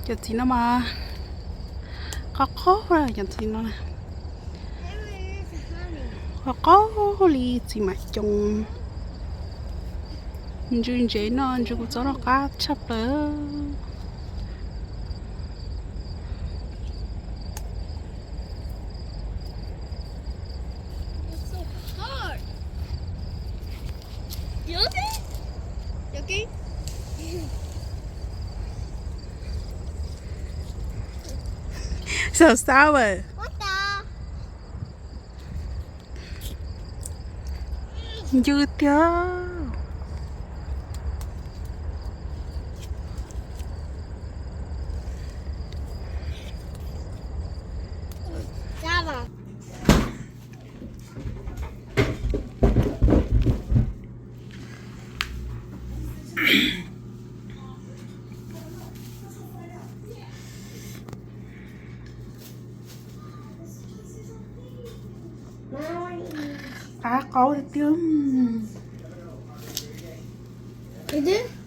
Giờ thì nó mà có rồi giờ thì nó nè có li gì mà trông chuyện chế nó cũng cho nó cá chấp nữa 여기? sao sao vậy 왔다. dư tía 잡아. cá có thì tiếng 얘들?